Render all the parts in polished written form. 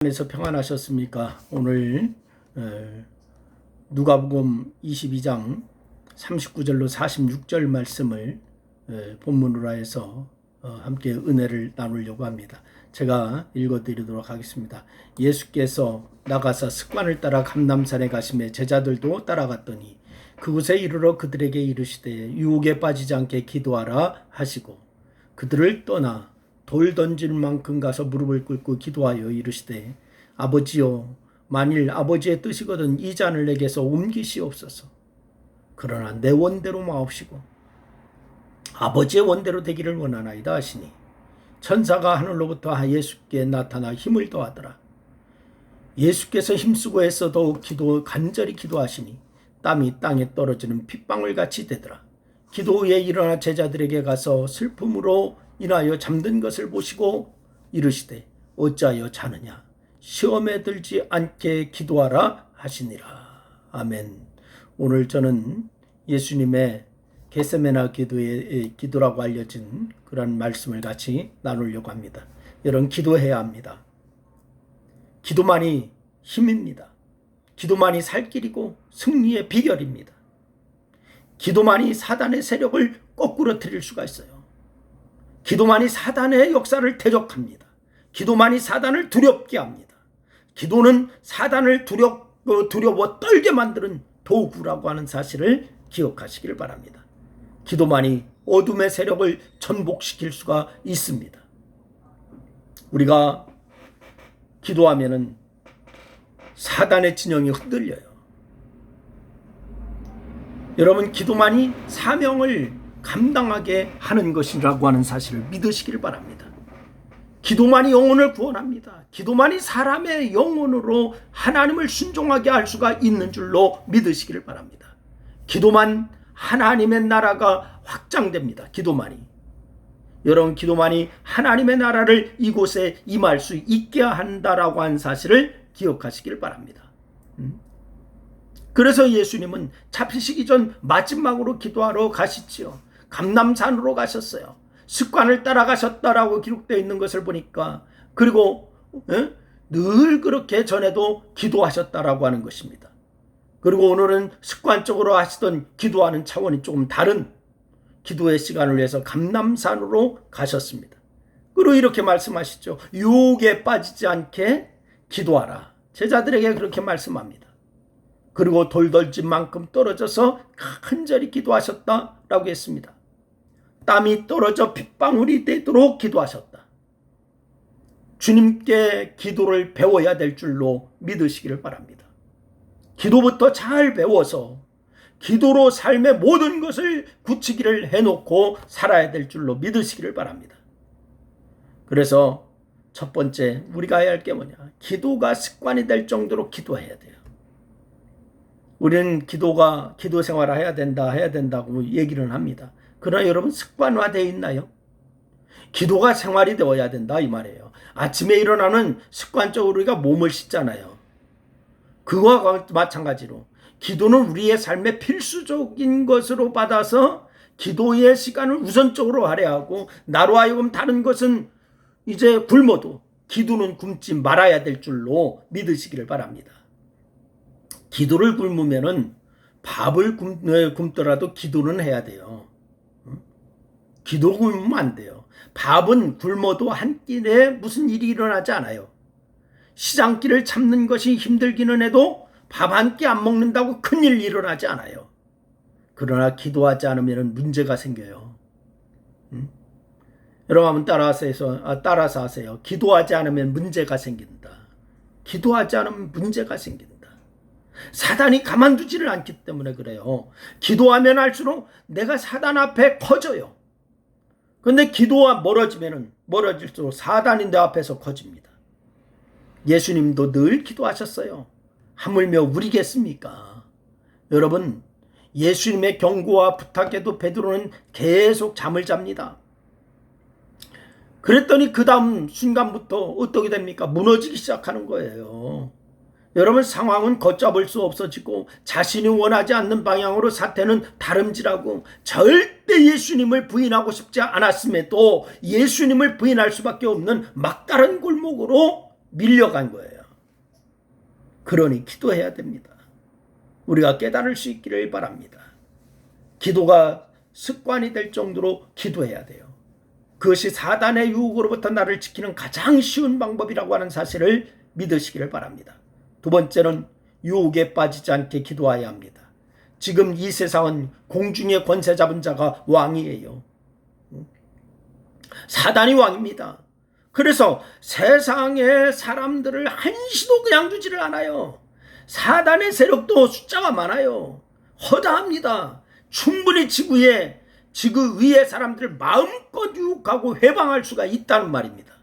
안에서 평안하셨습니까? 오늘 누가복음 22장 39절로 46절 말씀을 본문으로 해서 함께 은혜를 나누려고 합니다. 제가 읽어드리도록 하겠습니다. 예수께서 나가사 습관을 따라 감람산에 가시매 제자들도 따라갔더니 그곳에 이르러 그들에게 이르시되 유혹에 빠지지 않게 기도하라 하시고 그들을 떠나 돌 던질 만큼 가서 무릎을 꿇고 기도하여 이르시되 아버지여 만일 아버지의 뜻이거든 이 잔을 내게서 옮기시옵소서. 그러나 내 원대로 마옵시고 아버지의 원대로 되기를 원하나이다 하시니 천사가 하늘로부터 예수께 나타나 힘을 더하더라. 예수께서 힘쓰고 애써 더욱 간절히 기도하시니 땀이 땅에 떨어지는 핏방울 같이 되더라. 기도 후에 일어나 제자들에게 가서 슬픔으로 인하여 잠든 것을 보시고 이르시되 어찌하여 자느냐 시험에 들지 않게 기도하라 하시니라. 아멘. 오늘 저는 예수님의 겟세마네 기도의 기도라고 알려진 그런 말씀을 같이 나누려고 합니다. 여러분, 기도해야 합니다. 기도만이 힘입니다. 기도만이 살 길이고 승리의 비결입니다. 기도만이 사단의 세력을 거꾸로 틀릴 수가 있어요. 기도만이 사단의 역사를 대적합니다. 기도만이 사단을 두렵게 합니다. 기도는 사단을 두려워 떨게 만드는 도구라고 하는 사실을 기억하시길 바랍니다. 기도만이 어둠의 세력을 전복시킬 수가 있습니다. 우리가 기도하면은 사단의 진영이 흔들려요. 여러분, 기도만이 사명을 감당하게 하는 것이라고 하는 사실을 믿으시길 바랍니다. 기도만이 영혼을 구원합니다. 기도만이 사람의 영혼으로 하나님을 순종하게 할 수가 있는 줄로 믿으시기를 바랍니다. 기도만 하나님의 나라가 확장됩니다. 기도만이. 여러분, 기도만이 하나님의 나라를 이곳에 임할 수 있게 한다라고 하는 사실을 기억하시길 바랍니다. 그래서 예수님은 잡히시기 전 마지막으로 기도하러 가시지요. 감람산으로 가셨어요. 습관을 따라가셨다라고 기록되어 있는 것을 보니까, 그리고 늘 그렇게 전에도 기도하셨다라고 하는 것입니다. 그리고 오늘은 습관적으로 하시던 기도하는 차원이 조금 다른 기도의 시간을 위해서 감람산으로 가셨습니다. 그리고 이렇게 말씀하시죠. 유혹에 빠지지 않게 기도하라. 제자들에게 그렇게 말씀합니다. 그리고 돌 던진 만큼 떨어져서 간절히 기도하셨다라고 했습니다. 땀이 떨어져 핏방울이 되도록 기도하셨다. 주님께 기도를 배워야 될 줄로 믿으시기를 바랍니다. 기도부터 잘 배워서 기도로 삶의 모든 것을 굳히기를 해놓고 살아야 될 줄로 믿으시기를 바랍니다. 그래서 첫 번째 우리가 해야 할 게 뭐냐? 기도가 습관이 될 정도로 기도해야 돼요. 우리는 기도 생활을 해야 된다고 얘기는 합니다. 그러나 여러분, 습관화되어 있나요? 기도가 생활이 되어야 된다 이 말이에요. 아침에 일어나는 습관적으로 우리가 몸을 씻잖아요. 그와 마찬가지로 기도는 우리의 삶의 필수적인 것으로 받아서 기도의 시간을 우선적으로 할애하고, 나로 하여금 다른 것은 이제 굶어도 기도는 굶지 말아야 될 줄로 믿으시기를 바랍니다. 기도를 굶으면은 밥을 굶더라도 기도는 해야 돼요. 기도 굶으면 안 돼요. 밥은 굶어도 한 끼에 무슨 일이 일어나지 않아요. 시장길을 참는 것이 힘들기는 해도 밥 한 끼 안 먹는다고 큰일 일어나지 않아요. 그러나 기도하지 않으면 문제가 생겨요. 여러분, 한번 따라서 하세요. 기도하지 않으면 문제가 생긴다. 기도하지 않으면 문제가 생긴다. 사단이 가만두지를 않기 때문에 그래요. 기도하면 할수록 내가 사단 앞에 커져요. 그런데 기도와 멀어질수록 사단이 내 앞에서 커집니다. 예수님도 늘 기도하셨어요. 하물며 우리겠습니까? 여러분, 예수님의 경고와 부탁에도 베드로는 계속 잠을 잡니다. 그랬더니 그 다음 순간부터 어떻게 됩니까? 무너지기 시작하는 거예요. 여러분, 상황은 걷잡을 수 없어지고 자신이 원하지 않는 방향으로 사태는 다름질하고 절대 예수님을 부인하고 싶지 않았음에도 예수님을 부인할 수밖에 없는 막다른 골목으로 밀려간 거예요. 그러니 기도해야 됩니다. 우리가 깨달을 수 있기를 바랍니다. 기도가 습관이 될 정도로 기도해야 돼요. 그것이 사단의 유혹으로부터 나를 지키는 가장 쉬운 방법이라고 하는 사실을 믿으시기를 바랍니다. 두 번째는 유혹에 빠지지 않게 기도해야 합니다. 지금 이 세상은 공중의 권세 잡은 자가 왕이에요. 사단이 왕입니다. 그래서 세상의 사람들을 한시도 그냥 두지를 않아요. 사단의 세력도 숫자가 많아요. 허다합니다. 충분히 지구 위의 사람들을 마음껏 유혹하고 회방할 수가 있다는 말입니다.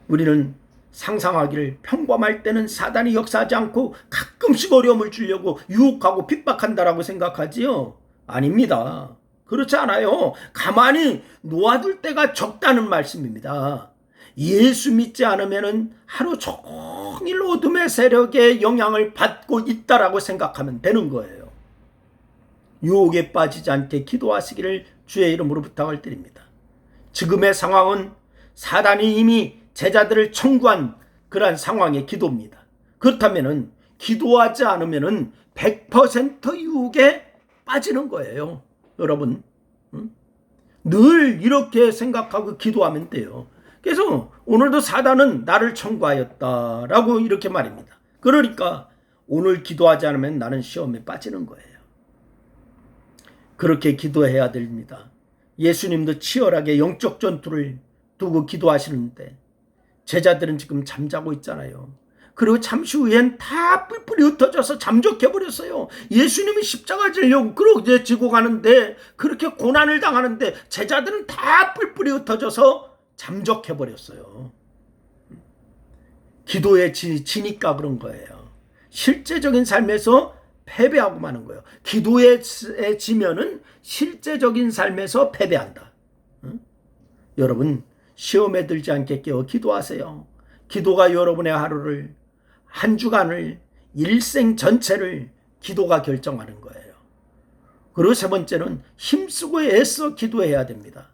우리는 상상하기를 평범할 때는 사단이 역사하지 않고 가끔씩 어려움을 주려고 유혹하고 핍박한다라고 생각하지요? 아닙니다. 그렇지 않아요. 가만히 놓아둘 때가 적다는 말씀입니다. 예수 믿지 않으면 하루 종일 어둠의 세력의 영향을 받고 있다라고 생각하면 되는 거예요. 유혹에 빠지지 않게 기도하시기를 주의 이름으로 부탁을 드립니다. 지금의 상황은 사단이 이미 제자들을 청구한 그러한 상황의 기도입니다. 그렇다면 기도하지 않으면 100% 유혹에 빠지는 거예요. 여러분, 늘 이렇게 생각하고 기도하면 돼요. 그래서 오늘도 사단은 나를 청구하였다라고 이렇게 말입니다. 그러니까 오늘 기도하지 않으면 나는 시험에 빠지는 거예요. 그렇게 기도해야 됩니다. 예수님도 치열하게 영적 전투를 두고 기도하시는데 제자들은 지금 잠자고 있잖아요. 그리고 잠시 후엔 다 뿔뿔이 흩어져서 잠적해버렸어요. 예수님이 십자가 지려고 그렇게 지고 가는데, 그렇게 고난을 당하는데 제자들은 다 뿔뿔이 흩어져서 잠적해버렸어요. 기도에 지니까 그런 거예요. 실제적인 삶에서 패배하고 마는 거예요. 기도에 지면은 실제적인 삶에서 패배한다. 여러분, 시험에 들지 않게 깨어 기도하세요. 기도가 여러분의 하루를, 한 주간을, 일생 전체를 기도가 결정하는 거예요. 그리고 세 번째는 힘쓰고 애써 기도해야 됩니다.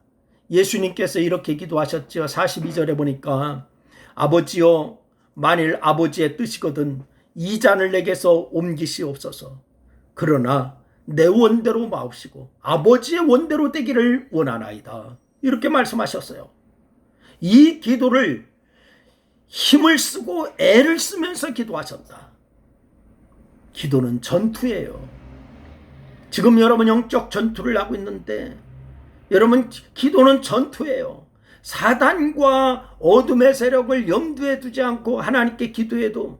예수님께서 이렇게 기도하셨죠. 42절에 보니까 아버지여, 만일 아버지의 뜻이거든 이 잔을 내게서 옮기시옵소서. 그러나 내 원대로 마옵시고 아버지의 원대로 되기를 원하나이다. 이렇게 말씀하셨어요. 이 기도를 힘을 쓰고 애를 쓰면서 기도하셨다. 기도는 전투예요. 지금 여러분 영적 전투를 하고 있는데, 여러분 기도는 전투예요. 사단과 어둠의 세력을 염두에 두지 않고 하나님께 기도해도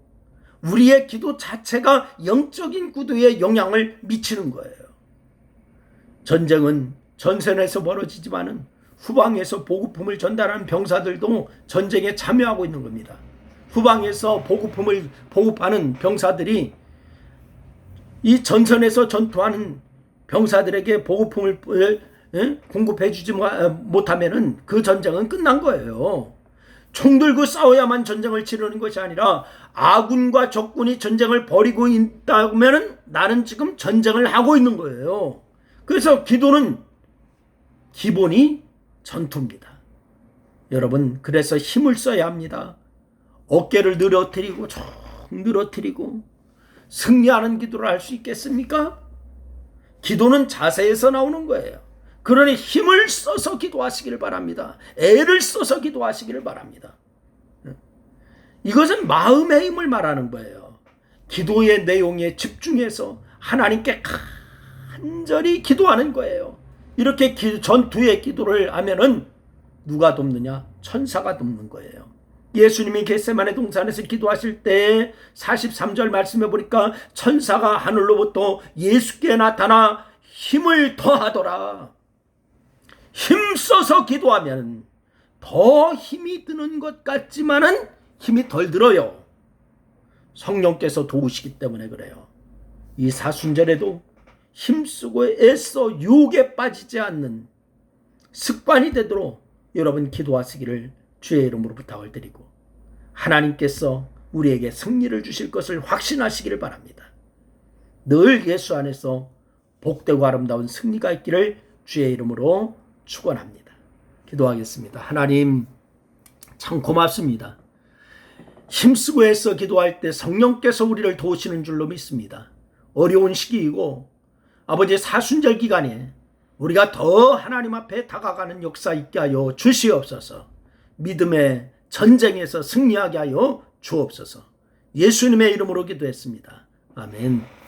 우리의 기도 자체가 영적인 구도에 영향을 미치는 거예요. 전쟁은 전선에서 벌어지지만은 후방에서 보급품을 전달하는 병사들도 전쟁에 참여하고 있는 겁니다. 후방에서 보급품을 보급하는 병사들이 이 전선에서 전투하는 병사들에게 보급품을 공급해주지 못하면은 그 전쟁은 끝난 거예요. 총 들고 싸워야만 전쟁을 치르는 것이 아니라 아군과 적군이 전쟁을 벌이고 있다면 나는 지금 전쟁을 하고 있는 거예요. 그래서 기도는 기본이 전투입니다. 여러분, 그래서 힘을 써야 합니다. 어깨를 늘어뜨리고 쭉 늘어뜨리고 승리하는 기도를 할 수 있겠습니까? 기도는 자세에서 나오는 거예요. 그러니 힘을 써서 기도하시기를 바랍니다. 애를 써서 기도하시기를 바랍니다. 이것은 마음의 힘을 말하는 거예요. 기도의 내용에 집중해서 하나님께 간절히 기도하는 거예요. 이렇게 전투의 기도를 하면은 누가 돕느냐? 천사가 돕는 거예요. 예수님이 겟세마네 동산에서 기도하실 때 43절 말씀해 보니까 천사가 하늘로부터 예수께 나타나 힘을 더하더라. 힘써서 기도하면 더 힘이 드는 것 같지만은 힘이 덜 들어요. 성령께서 도우시기 때문에 그래요. 이 사순절에도 힘쓰고 애써 유혹에 빠지지 않는 습관이 되도록 여러분 기도하시기를 주의 이름으로 부탁을 드리고, 하나님께서 우리에게 승리를 주실 것을 확신하시기를 바랍니다. 늘 예수 안에서 복되고 아름다운 승리가 있기를 주의 이름으로 축원합니다. 기도하겠습니다. 하나님, 참 고맙습니다. 힘쓰고 애써 기도할 때 성령께서 우리를 도우시는 줄로 믿습니다. 어려운 시기이고 아버지 사순절 기간에 우리가 더 하나님 앞에 다가가는 역사 있게 하여 주시옵소서. 믿음의 전쟁에서 승리하게 하여 주옵소서. 예수님의 이름으로 기도했습니다. 아멘.